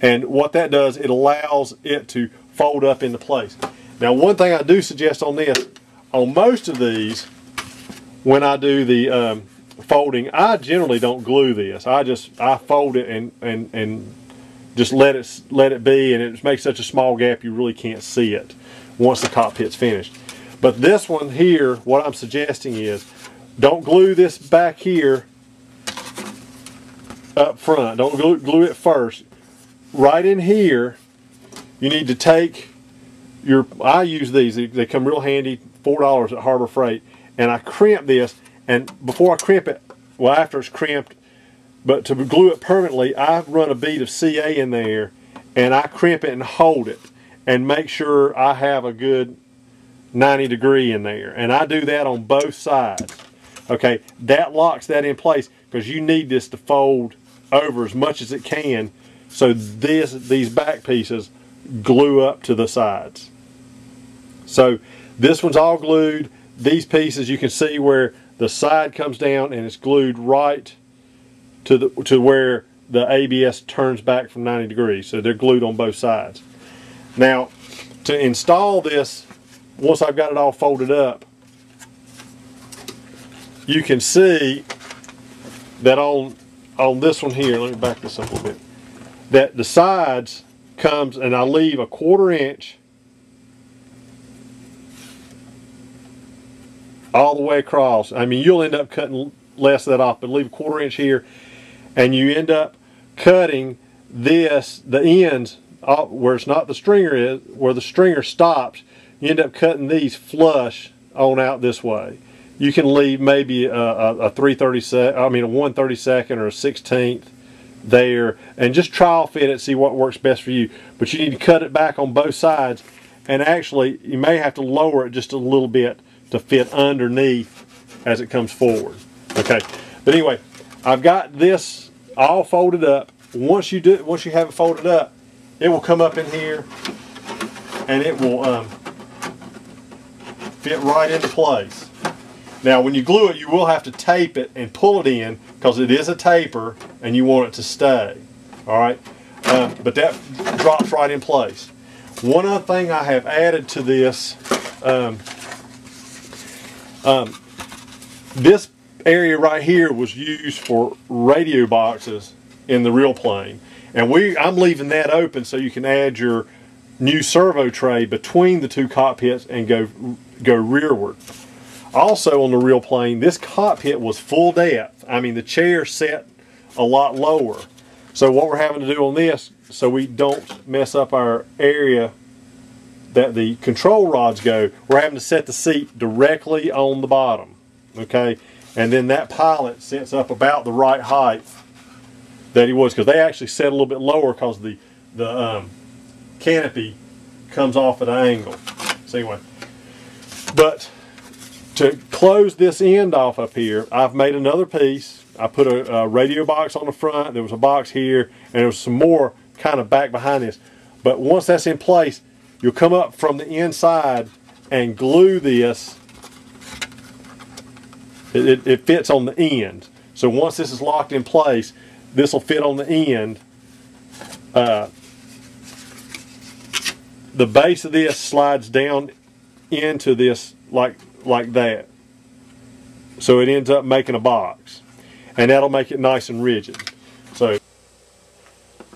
And what that does, it allows it to fold up into place. Now, one thing I do suggest on this, on most of these, when I do the folding, I generally don't glue this. I fold it and just let it be, and it makes such a small gap you really can't see it once the cockpit's finished. But this one here, what I'm suggesting is, don't glue this back here up front. Don't glue it first. Right in here, you need to take your, I use these, they come real handy, $4 at Harbor Freight, and I crimp this, and before I crimp it, well, after it's crimped, but to glue it permanently, I run a bead of CA in there, and I crimp it and hold it, and make sure I have a good 90-degree in there. And I do that on both sides. Okay, that locks that in place, because you need this to fold over as much as it can, so these back pieces glue up to the sides. So this one's all glued. These pieces, you can see where the side comes down and it's glued right to where the ABS turns back from 90 degrees. So they're glued on both sides. Now, to install this, once I've got it all folded up, you can see that on this one here, let me back this up a little bit, that the sides comes, and I leave a 1/4 inch all the way across. I mean, you'll end up cutting less of that off, but leave a 1/4 inch here, and you end up cutting this, the ends, where it's not the stringer is, where the stringer stops, you end up cutting these flush on out this way. You can leave maybe a 1/32 or a 1/16 there, and just trial fit it, see what works best for you. But you need to cut it back on both sides, and actually you may have to lower it just a little bit to fit underneath as it comes forward. Okay, but anyway, I've got this all folded up. Once you have it folded up, it will come up in here, and it will fit right into place. Now, when you glue it, you will have to tape it and pull it in, because it is a taper and you want it to stay. All right, but that drops right in place. One other thing I have added to this, this area right here was used for radio boxes in the real plane, and I'm leaving that open so you can add your new servo tray between the two cockpits and go rearward. Also on the real plane, this cockpit was full depth. I mean, the chair set a lot lower. So what we're having to do on this, so we don't mess up our area that the control rods go, we're having to set the seat directly on the bottom. Okay, and then that pilot sits up about the right height that he was, because they actually set a little bit lower because the canopy comes off at an angle. So anyway, but to close this end off up here, I've made another piece. I put a radio box on the front. There was a box here, and there was some more kind of back behind this. But once that's in place, you'll come up from the inside and glue this. It fits on the end. So once this is locked in place, this will fit on the end. The base of this slides down into this like that, so it ends up making a box, and that'll make it nice and rigid. So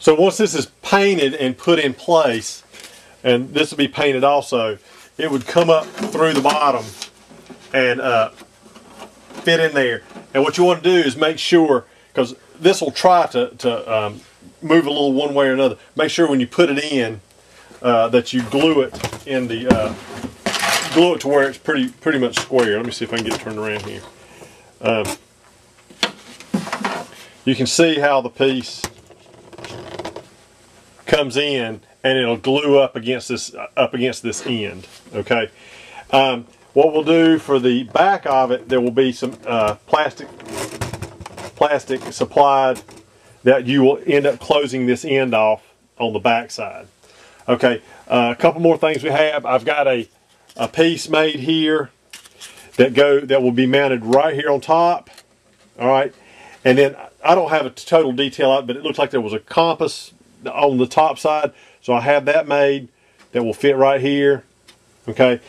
once this is painted and put in place, and this will be painted also, it would come up through the bottom and fit in there. And what you want to do is make sure, because this will try to move a little one way or another, make sure when you put it in that you glue it in the glue it to where it's pretty much square. Let me see if I can get it turned around here. You can see how the piece comes in, and it'll glue up against this end. Okay. What we'll do for the back of it, there will be some plastic supplied that you will end up closing this end off on the back side. Okay. A couple more things we have. I've got a piece made here that will be mounted right here on top. All right, and then I don't have a total detail out, but it looks like there was a compass on the top side. So I have that made that will fit right here. Okay.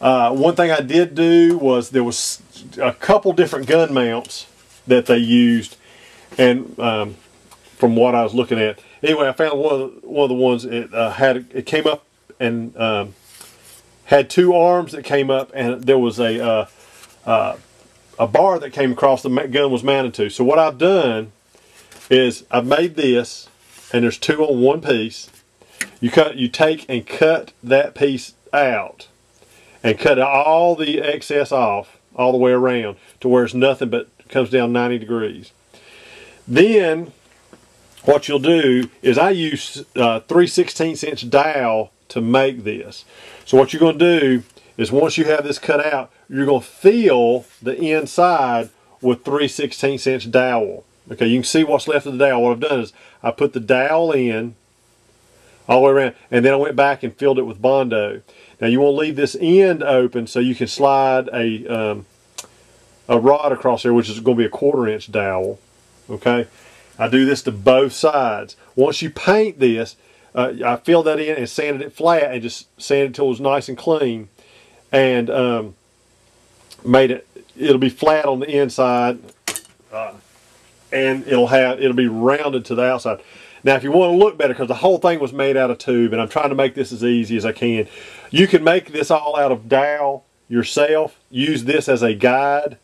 One thing I did do was there was a couple different gun mounts that they used, and from what I was looking at, anyway, I found one of the ones it came up and had two arms that came up, and there was a bar that came across the gun was mounted to. So what I've done is I've made this, and there's two on one piece. You take and cut that piece out, and cut all the excess off all the way around to where it's nothing but comes down 90 degrees. Then what you'll do is I use 3/16 inch dowel to make this. So what you're going to do is once you have this cut out, you're going to fill the inside with 3/16 inch dowel. Okay, you can see what's left of the dowel. What I've done is I put the dowel in all the way around, and then I went back and filled it with Bondo. Now you want to leave this end open so you can slide a rod across there, which is going to be a 1/4 inch dowel. Okay, I do this to both sides. Once you paint this, I filled that in and sanded it flat, and just sanded it until it was nice and clean, and it'll be flat on the inside, and it'll be rounded to the outside. Now, if you want to look better, because the whole thing was made out of tube, and I'm trying to make this as easy as I can, you can make this all out of dowel yourself. Use this as a guide,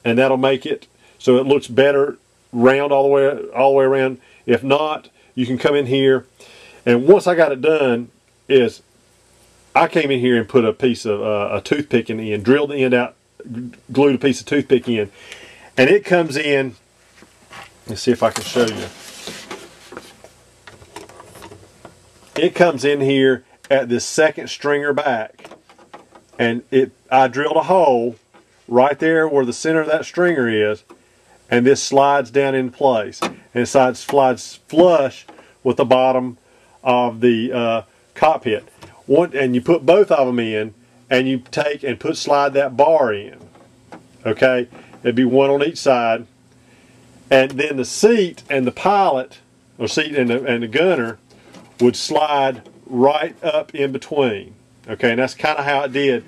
and that'll make it so it looks better round all the way around. If not, you can come in here, and once I got it done, I came in here and put a piece of a toothpick in the end, drilled the end out, glued a piece of toothpick in, and it comes in. Let's see if I can show you. It comes in here at this second stringer back, and I drilled a hole right there where the center of that stringer is, and this slides down in place, and it slides flush with the bottom of the cockpit. And you put both of them in, and you take and slide that bar in. Okay, it'd be one on each side, and then the seat and the pilot, or seat and the gunner, would slide right up in between. Okay, and that's kind of how it did.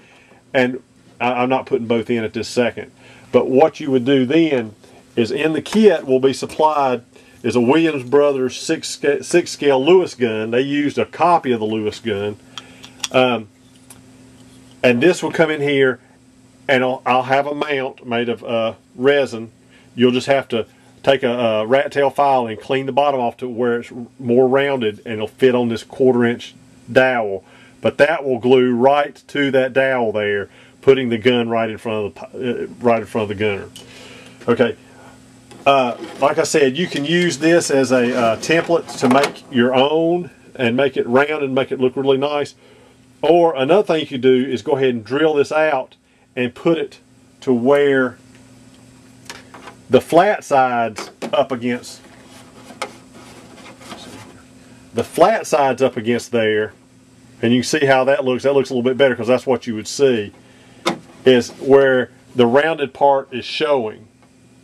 And I'm not putting both in at this second. But what you would do then is in the kit will be supplied is a Williams Brothers 6 scale Lewis gun. They used a copy of the Lewis gun. And this will come in here, and I'll have a mount made of resin. You'll just have to take a rat tail file and clean the bottom off to where it's more rounded, and it'll fit on this 1/4 inch dowel. But that will glue right to that dowel there, putting the gun right in front of the gunner. Okay. Like I said, you can use this as a template to make your own and make it round and make it look really nice. Or another thing you could do is go ahead and drill this out and put it to where the flat side's up against there, and you can see how that looks. That looks a little bit better because that's what you would see, is where the rounded part is showing.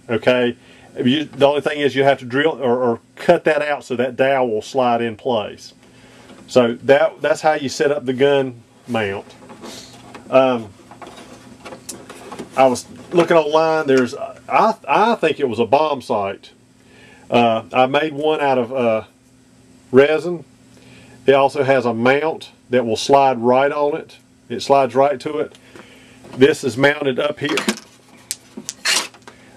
Okay, the only thing is you have to drill or cut that out so that dowel will slide in place. So that's how you set up the gun mount. I was looking online. I think it was a bomb sight. I made one out of resin. It also has a mount that will slide right on it. It slides right to it. This is mounted up here.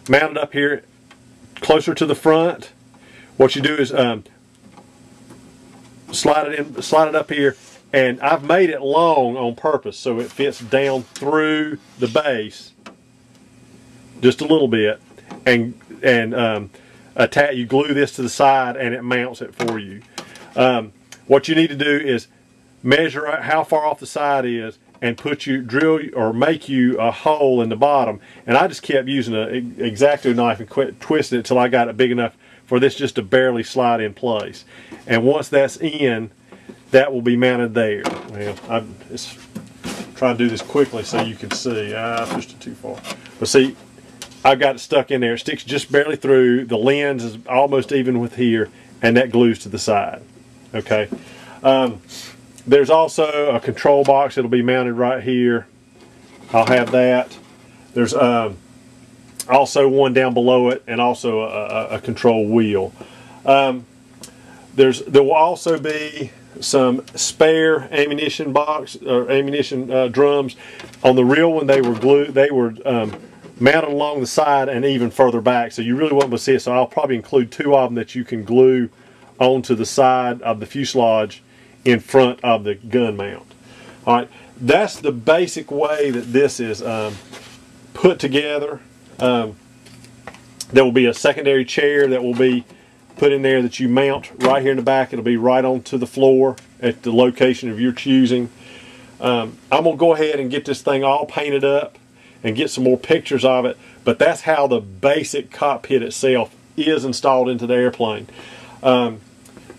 Mounted up here closer to the front. What you do is slide it up here, and I've made it long on purpose so it fits down through the base just a little bit, and you glue this to the side and it mounts it for you. What you need to do is measure out how far off the side is and drill or make you a hole in the bottom. And I just kept using an X-Acto knife and twisting it until I got it big enough for this just to barely slide in place. And once that's in, that will be mounted there. Well, I'm just trying to do this quickly so you can see. I pushed it too far. But see, I've got it stuck in there. It sticks just barely through. The lens is almost even with here, and that glues to the side. Okay. There's also a control box that'll be mounted right here. I'll have that. There's also one down below it, and also a control wheel. There will also be some spare ammunition box or ammunition drums. On the real one, they were glued. They were mounted along the side and even further back, so you really won't be able to see it. So I'll probably include two of them that you can glue onto the side of the fuselage in front of the gun mount. All right, that's the basic way that this is put together. There will be a secondary chair that will be put in there that you mount right here in the back. It'll be right onto the floor at the location of your choosing. I'm going to go ahead and get this thing all painted up and get some more pictures of it, but that's how the basic cockpit itself is installed into the airplane. Like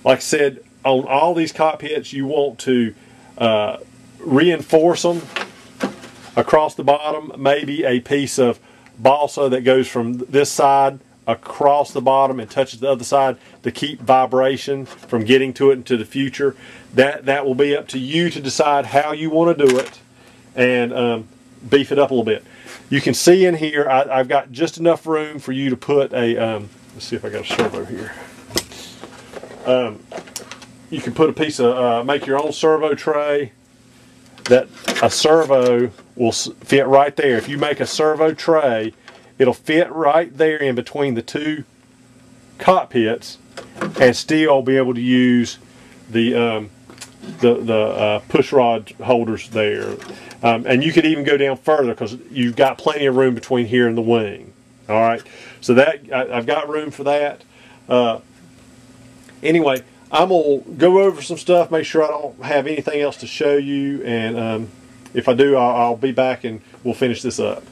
I said, on all these cockpits, you want to reinforce them across the bottom, maybe a piece of balsa that goes from this side across the bottom and touches the other side to keep vibration from getting to it into the future. That will be up to you to decide how you want to do it, and beef it up a little bit. You can see in here I've got just enough room for you to put a let's see if I got a servo here. You can put a piece of make your own servo tray. That a servo will fit right there. If you make a servo tray, it'll fit right there in between the two cockpits, and still be able to use the push rod holders there. And you could even go down further because you've got plenty of room between here and the wing. All right, so that I've got room for that. Anyway, I'm going to go over some stuff, make sure I don't have anything else to show you, and if I do, I'll be back and we'll finish this up.